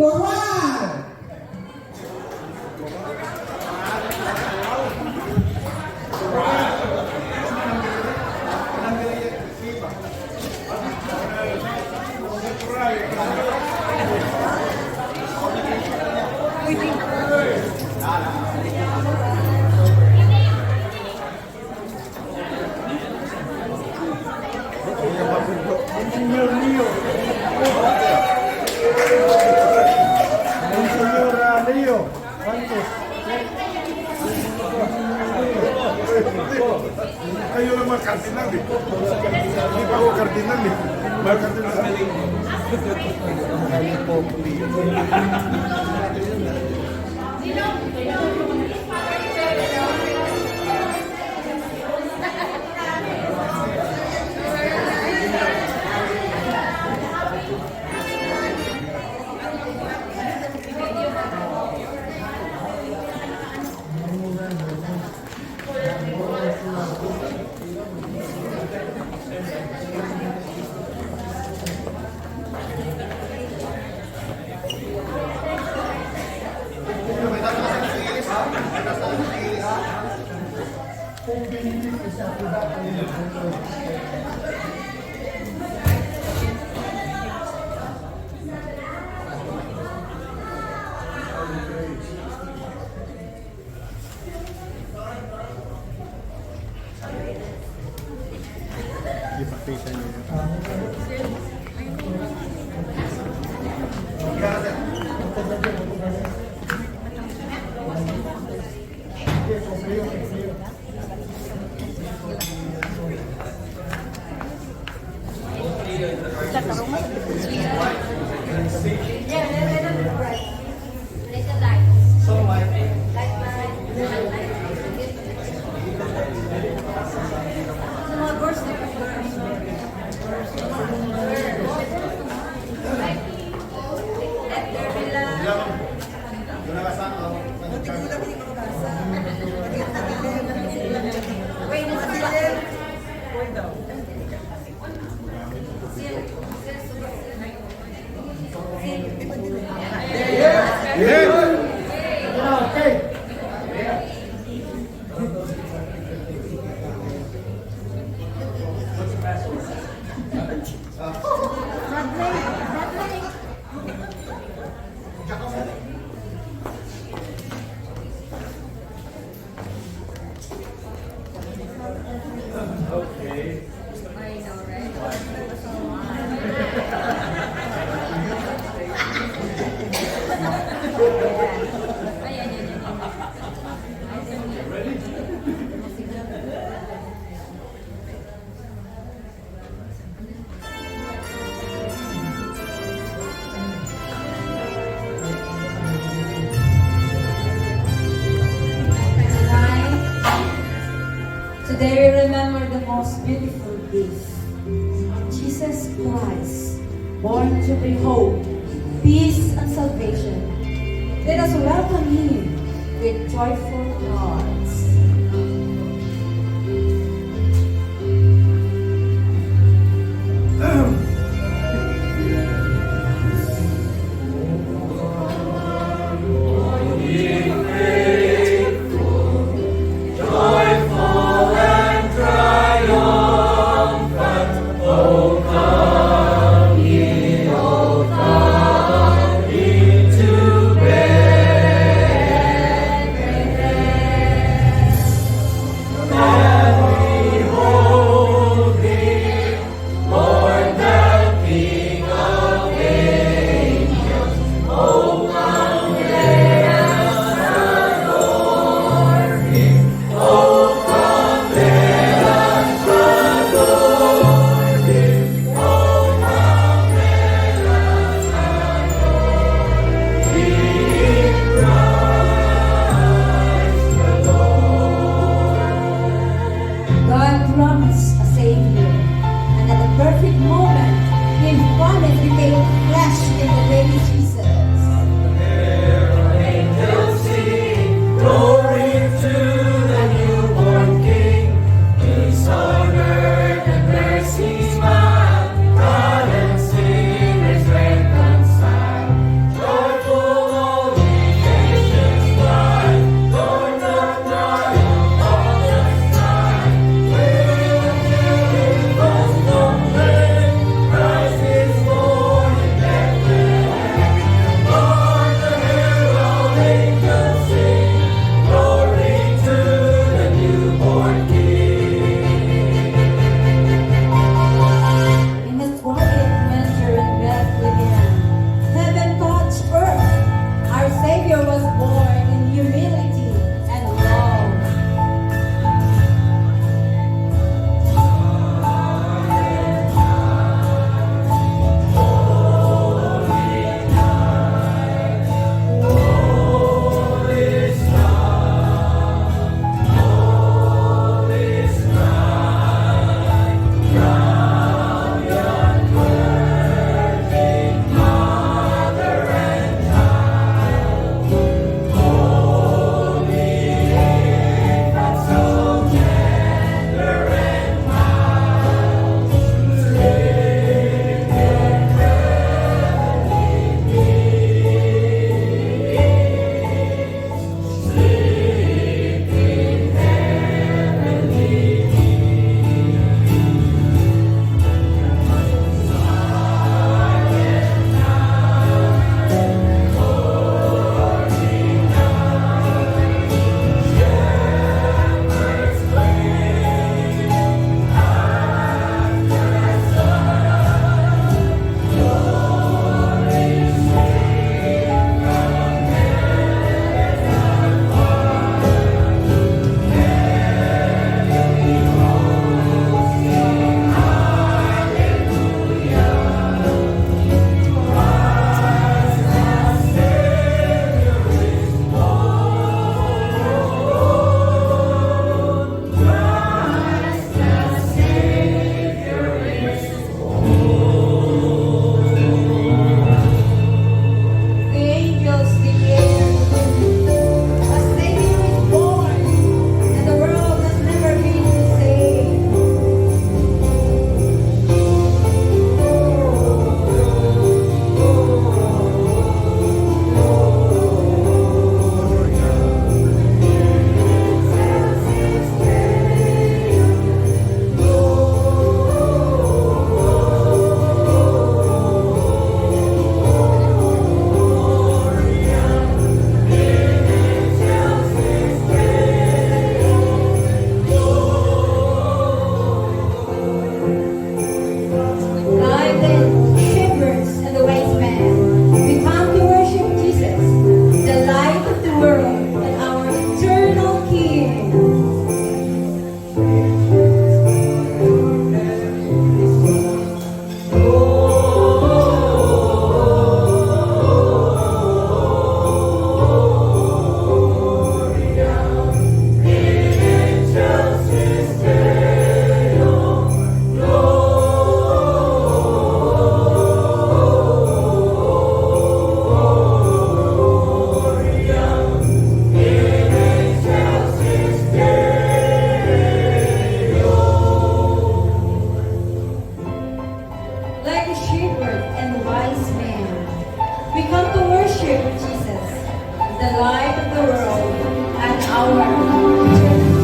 Corral. Kayo naman kardinal eh. Hindi pa ako kardinal eh. Mga kardinal. Ipakita niyo. Today we remember the most beautiful gift, Jesus Christ, born to bring hope, peace, and salvation. Let us welcome Him with joyful hearts. come to worship Jesus, the light of the world and our future.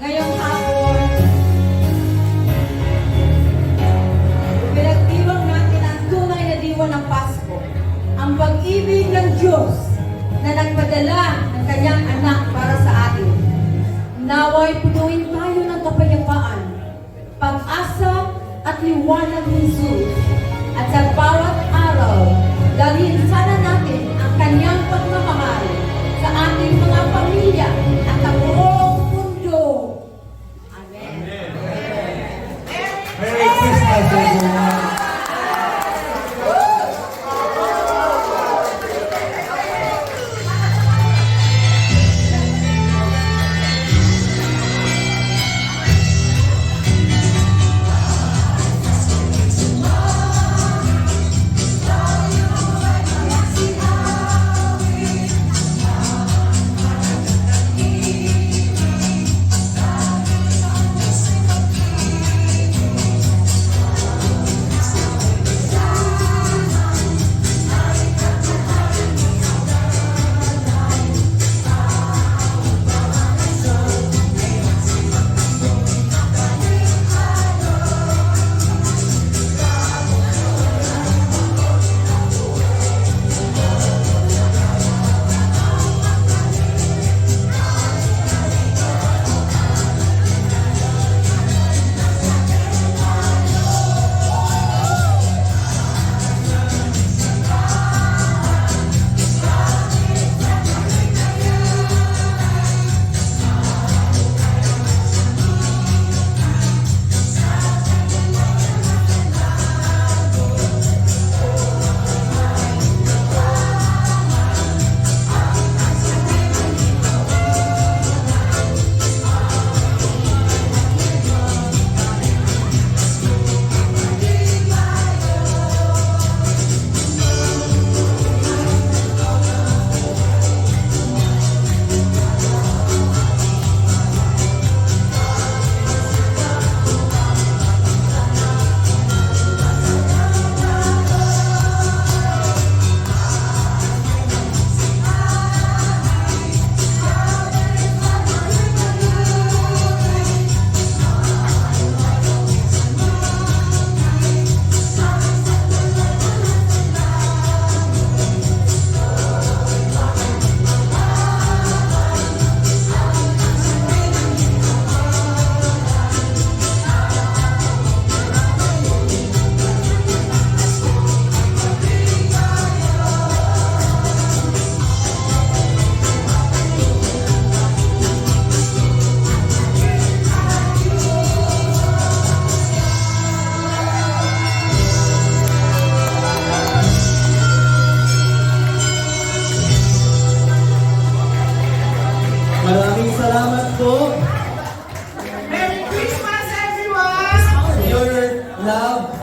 Ngayong hapon, pinagdiwang natin ang tunay na diwa ng Pasko, ang pag-ibig ng Diyos na nagpadala ng kanyang anak para sa atin. Naway punuin tayo ng kapayapaan, pag-asa at liwanag ng Jesus. At sa bawat araw, dalhin sana natin ang kanyang pagmamahal sa ating mga pamilya at ang buong mundo. Amen. Merry Christmas, everyone!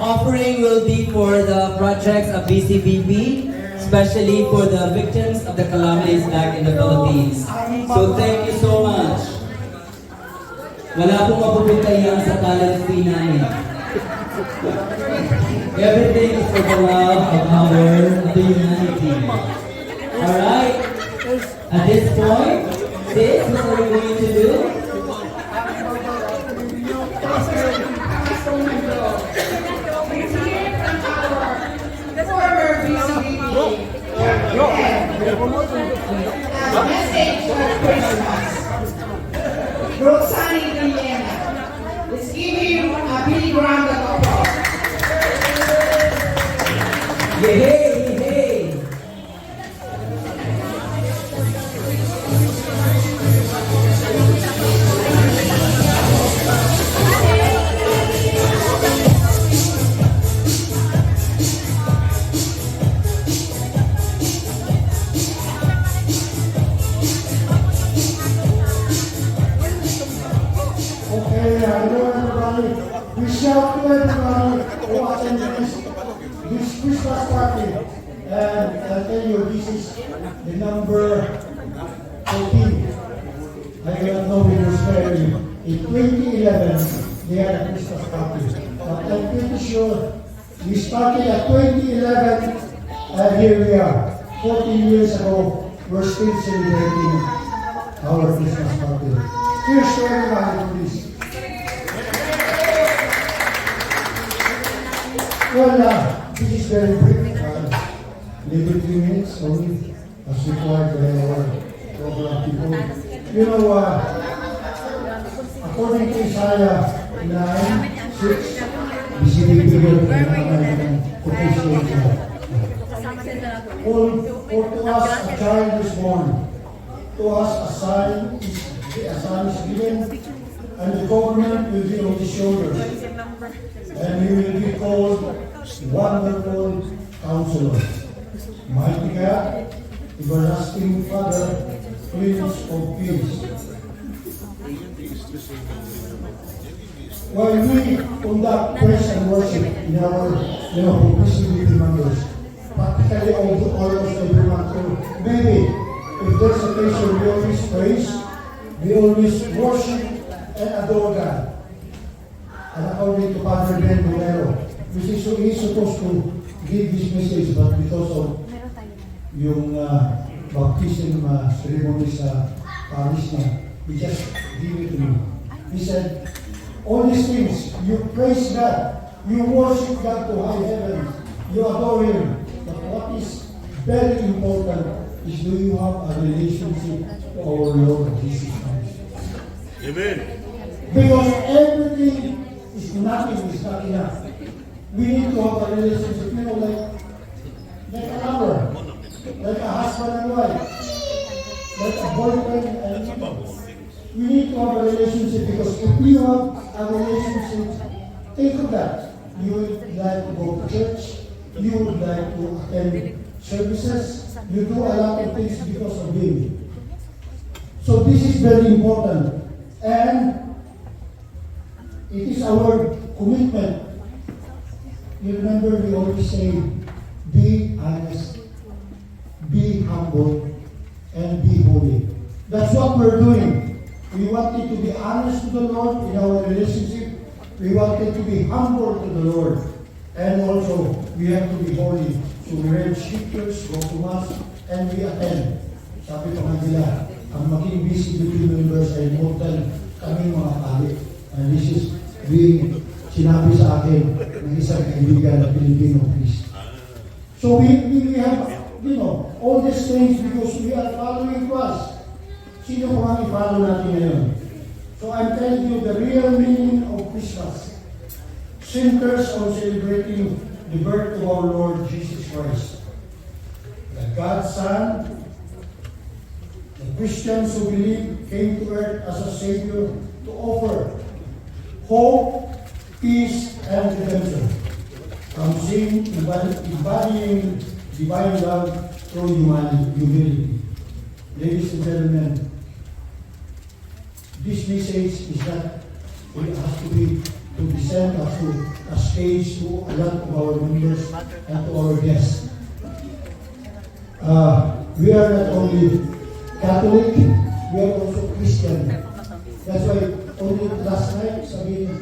offering will be for the projects of BCBP, especially for the victims of the calamities back in the Philippines. So thank you so much. Wala pong mapupunta yan sa talent fee namin. Everything is for the love of the humanity. Alright? At this point, sis, what are we going to do? Message for Christmas. Roxanne Villena. Let's give him a big round of applause. Yay! Yay! Okay, hello everybody. We shout to everybody who attended this Christmas party. And I'll tell you, this is the number 14. I don't know when you're sparing. In 2011, they had a Christmas party. But I'm pretty sure we started at 2011 and here we are. 14 years ago, we're still celebrating our Christmas party. Here's to everybody, please. Well, this is very brief. Maybe 3 minutes only, as required by our program people. You know, according to Isaiah 9:6, BCBP will for to us a child is born, to us a son is given, and the government will be on his shoulders, and he will be called Wonderful Counselor, Mighty God, Everlasting Father, Prince of Peace. While we conduct praise and worship in our, publicity members, practically almost every month, so maybe if there's a occasion we always praise, we always worship and adore God. And according to Father Ben Romero, which is he's supposed to give this message, but because of yung baptism ceremony sa parish na, he just give it to me. He said, all these things, you praise God, you worship God to high heaven, you adore Him. But what is very important is, do you have a relationship to our Lord Jesus Christ? Amen. Because everything is nothing, is not enough. We need to have a relationship, like a lover, like a husband and wife, like a boyfriend and we need to have a relationship, because if you have a relationship, think of that. You would like to go to church, you would like to attend services, you do a lot of things because of Him. So this is very important, and it is our commitment. You remember we always say, be honest, be humble, and be holy. That's what we're doing. We wanted to be honest to the Lord in our relationship. We wanted to be humble to the Lord. And also, we have to be holy. So we read scriptures, go to Mass, and we attend. Sabi pa nga nila, ang maging busy between members ay more than kami mga pali. And this is being sinabi sa akin ng isang kaibigan na Pilipino priest. So we have, all these things because we are following Christ. Sino po ang i-follow natin ngayon? So I'm telling you the real meaning of Christmas. Centers on celebrating the birth of our Lord Jesus Christ. The God's Son, the Christians who believe came to earth as a Savior to offer hope, peace, and redemption from sin, embodying divine love through humility. Ladies and gentlemen, this message is that it has to be to be sent as to a stage to a lot of our members and to our guests. We are not only Catholic, we are also Christian. That's why only last night, sabihin,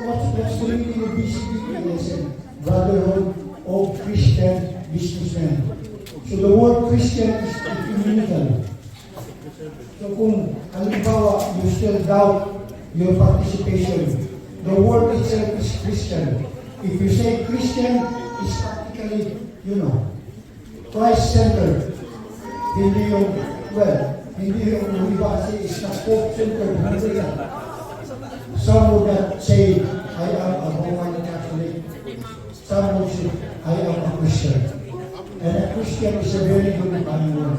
what's that's the meaning of BCBP, I said, Brotherhood of Christian Businessmen. So the word Christian is ecumenical. So kung halimbawa you still doubt your participation, the word itself is Christian. If you say Christian, it's practically, Christ-centered. Hindi yung, hindi yung iba kasi it's not Pope-centered. Hindi yan. Some would not say, I am a Roman Catholic. Some would say, I am a Christian. And a Christian is a very good word.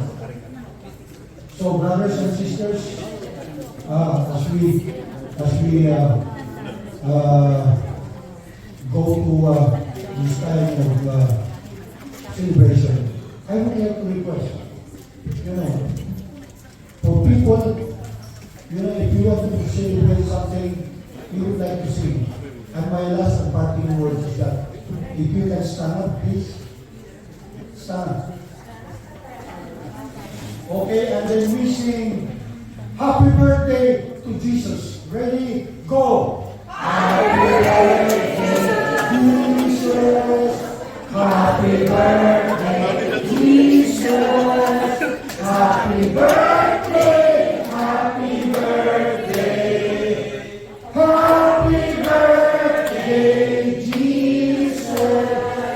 So brothers and sisters, as we go to this time of celebration, I would like to request, for people, if you want to celebrate something you would like to sing, and my last and parting words is that if you can stand up, please stand up. Okay, and then we sing Happy Birthday to Jesus. Ready? Go! Happy birthday, Jesus. Happy birthday, Jesus. Happy birthday, happy birthday. Happy birthday, Jesus.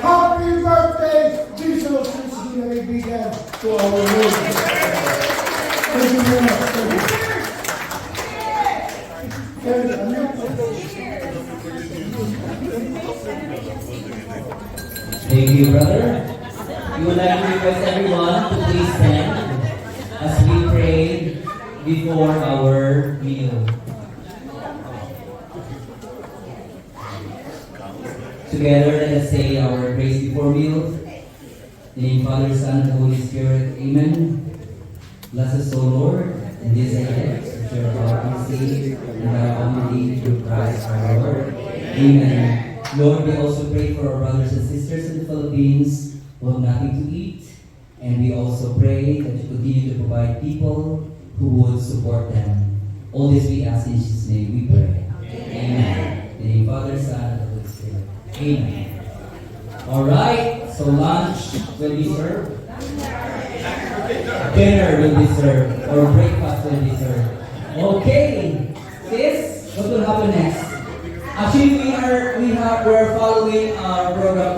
Happy birthday, Jesus. This is the began to our Lord. Thank you very much. Thank you, brother. We would like to request everyone to please stand as we pray before our meal. Together, let us say our grace before meal. In the name of Father, Son, and Holy Spirit. Amen. Bless us, O Lord, in this age, to share our mercy and our only through Christ our Lord. Amen. Lord, we also pray for our brothers and sisters in the Philippines who have nothing to eat. And we also pray that you continue to provide people who would support them. All this we ask in Jesus' name we pray. Amen. In the name of Father, Son, and Holy Spirit. Amen. Alright, so lunch will be served. Dinner will be served. Or breakfast will be served. Okay. Sis, what will happen next? Actually, we're following our program.